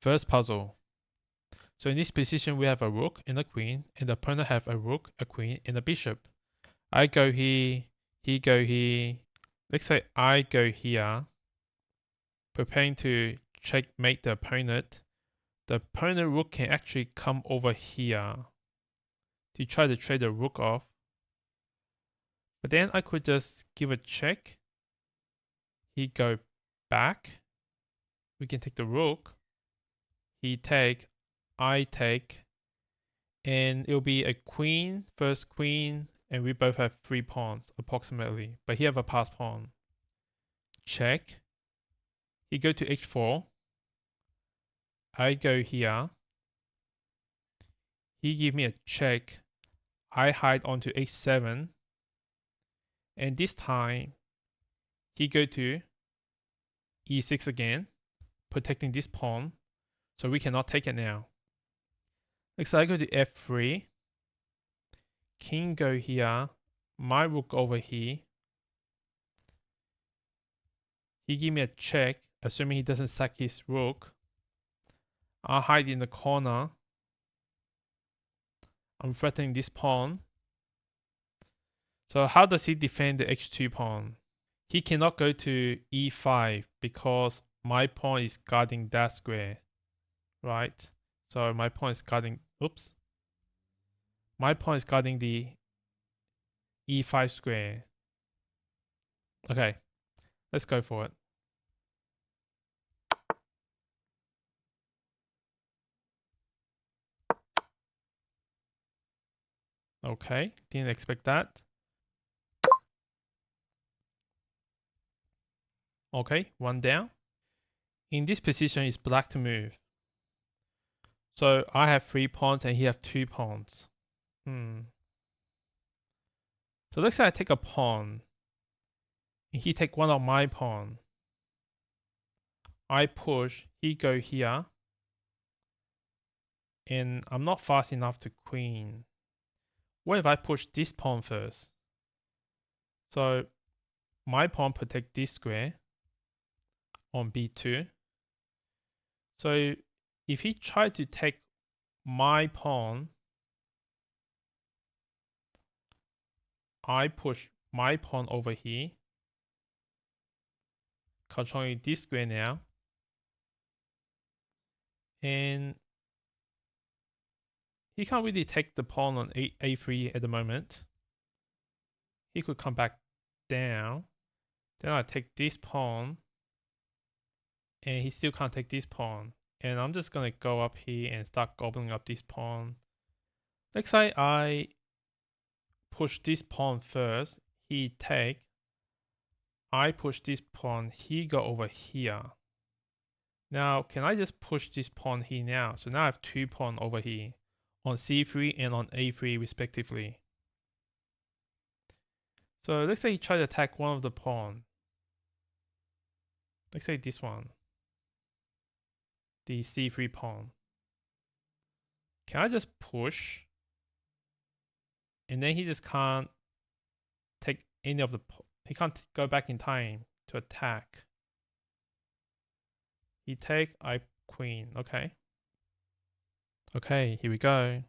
First puzzle. So in this position, we have a rook and a queen, and the opponent have a rook, a queen, and a bishop. I go here, he go here. Let's say I go here, preparing to checkmate the opponent. The opponent rook can actually come over here to try to trade the rook off. But then I could just give a check. He go back. We can take the rook. He take, I take, and it'll be a queen, first queen, and we both have 3 pawns approximately. But he have a passed pawn. Check. He go to h4. I go here. He give me a check. I hide onto h7. And this time, he go to e6 again, protecting this pawn. So we cannot take it now. Next, I go to f3. King go here. My rook over here. He give me a check, assuming he doesn't sack his rook. I hide in the corner. I'm threatening this pawn. So how does he defend the h2 pawn? He cannot go to e5 because my pawn is guarding that square, right? So my pawn is guarding, oops. My pawn is guarding the e5 square. Okay, let's go for it. Okay, didn't expect that. Okay, 1 down. In this position, it's black to move. So I have 3 pawns and he have 2 pawns. So let's say I take a pawn. And he take one of my pawn. I push, he go here. And I'm not fast enough to queen. What if I push this pawn first? So my pawn protect this square on b2. So if he tried to take my pawn, I push my pawn over here, controlling this square now. And he can't really take the pawn on a3 at the moment. He could come back down. Then I take this pawn. And he still can't take this pawn. And I'm just going to go up here and start gobbling up this pawn. Let's say I push this pawn first. He take. I push this pawn. He go over here. Now, can I just push this pawn here now? So now I have 2 pawns over here. On c3 and on a3 respectively. So let's say he try to attack one of the pawn. Let's say this one. The c3 pawn. Can I just push? And then he just can't take any of the... He can't go back in time to attack. He take, I queen. Okay. Okay, here we go.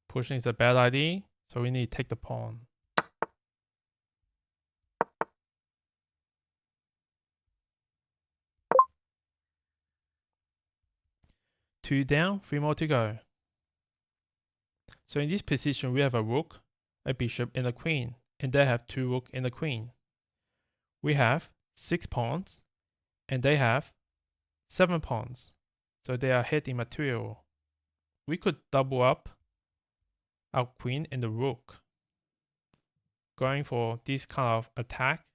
Pushing is a bad idea, so we need to take the pawn. Two down, 3 more to go. So in this position, we have a rook, a bishop, and a queen. And they have 2 rook and a queen. We have 6 pawns, and they have 7 pawns. So they are ahead in material. We could double up our queen and the rook, going for this kind of attack.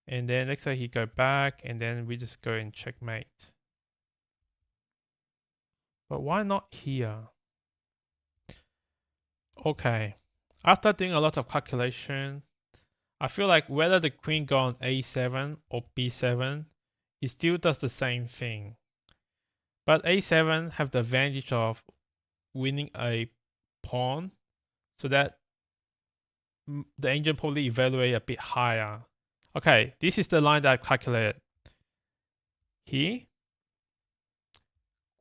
And then let's say he go back, and then we just go and checkmate. But why not here? Okay, after doing a lot of calculation, I feel like whether the queen go on a7 or b7, it still does the same thing. But a7 have the advantage of winning a pawn, so that the engine probably evaluate a bit higher. Okay, this is the line that I calculated. Here,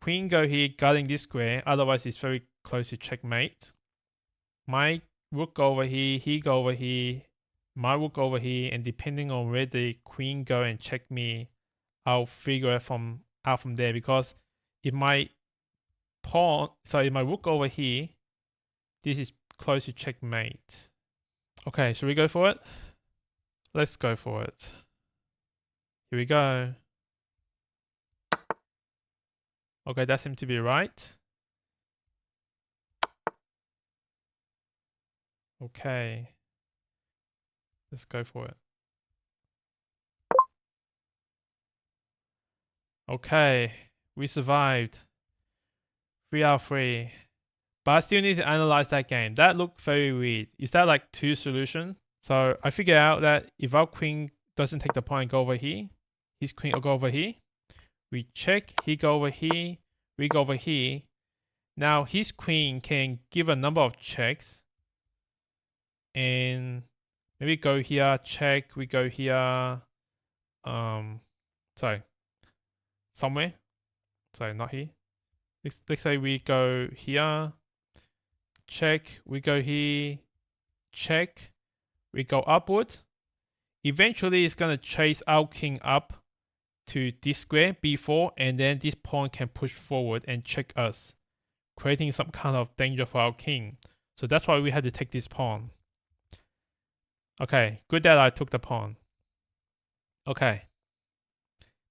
queen go here, guarding this square. Otherwise, it's very close to checkmate. My rook go over here, he go over here, my rook go over here, and depending on where the queen go and check me, I'll figure it out from there. Because if my if my rook over here, this is close to checkmate. Okay, should we go for it? Let's go for it. Here we go. Okay, that seems to be right. Okay. Let's go for it. Okay. We survived. 3 out of 3. But I still need to analyze that game. That looked very weird. Is that like 2 solutions? So I figured out that if our queen doesn't take the pawn and go over here, his queen will go over here. We check, he go over here, we go over here. Now his queen can give a number of checks. And maybe go here, check, we go here. Sorry. Somewhere. Sorry, not here. Let's say we go here, check, we go here, check, we go upward. Eventually, it's going to chase our king up to this square, b4, and then this pawn can push forward and check us, creating some kind of danger for our king. So that's why we had to take this pawn. Okay, good that I took the pawn. Okay,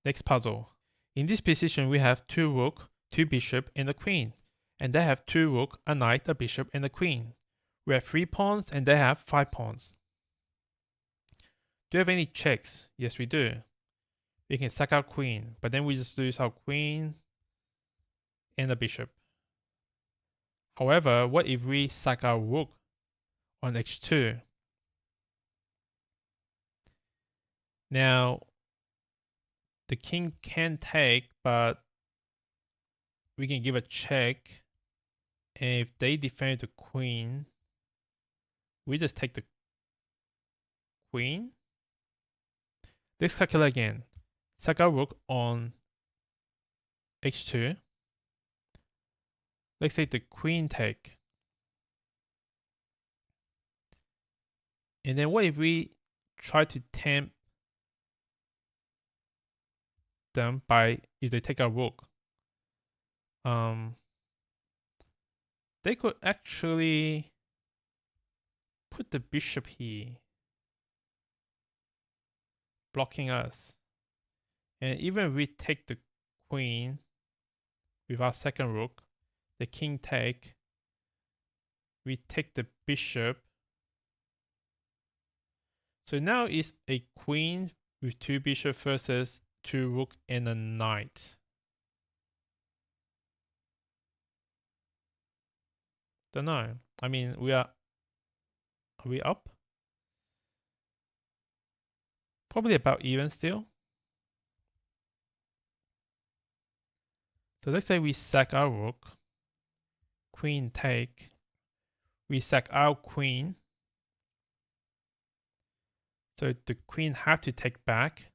next puzzle. In this position, we have 2 rook, 2 bishop, and a queen. And they have 2 rook, a knight, a bishop, and a queen. We have 3 pawns, and they have 5 pawns. Do you have any checks? Yes, we do. We can sack our queen, but then we just lose our queen and the bishop. However, what if we sack our rook on h2? Now, the king can take, but we can give a check. And if they defend the queen, we just take the queen. Let's calculate again. Sack our rook on h2. Let's say the queen take. And then what if we try to tempt them by if they take our rook? They could actually put the bishop here, blocking us. And even if we take the queen with our second rook, the king take, we take the bishop. So now it's a queen with 2 bishops versus 2 rook and a knight. Don't know. I mean, are we up? Probably about even still. So let's say we sack our rook, queen take, we sack our queen. So the queen have to take back.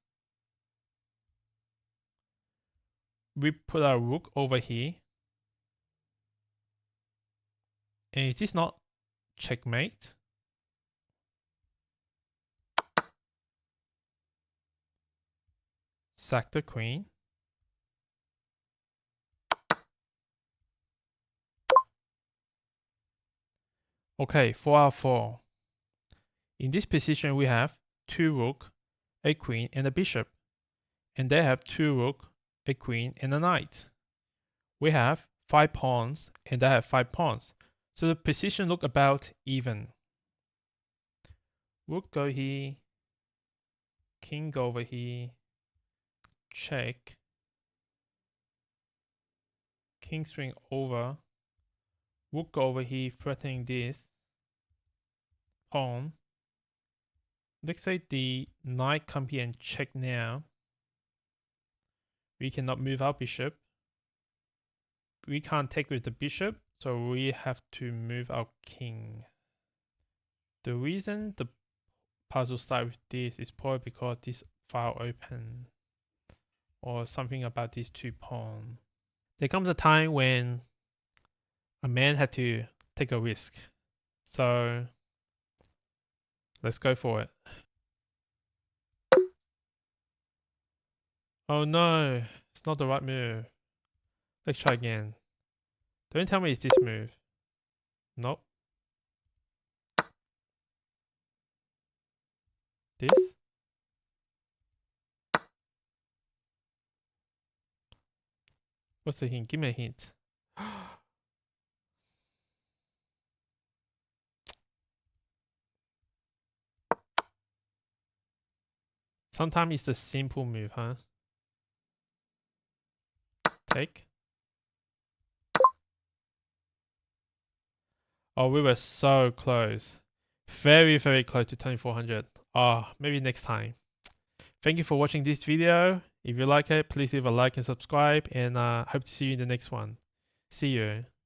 We put our rook over here. And is this not checkmate? Sack the queen. Okay, 4 out of 4. In this position, we have 2 rook, a queen, and a bishop. And they have 2 rook, a queen, and a knight. We have 5 pawns, and they have 5 pawns. So the position look about even. Rook go here, king go over here, check, king string over, rook go over here, threatening this, pawn. Let's say the knight come here and check now. We cannot move our bishop. We can't take with the bishop, so we have to move our king. The reason the puzzle start with this is probably because this file open or something about these two pawns. There comes a time when a man had to take a risk. So let's go for it. Oh no, it's not the right move. Let's try again. Don't tell me it's this move. Nope. This? What's the hint? Give me a hint. Sometimes it's the simple move, huh? Take. Oh, we were so close. Very, very close to 2400. Oh, maybe next time. Thank you for watching this video. If you like it, please leave a like and subscribe, and hope to see you in the next one. See you.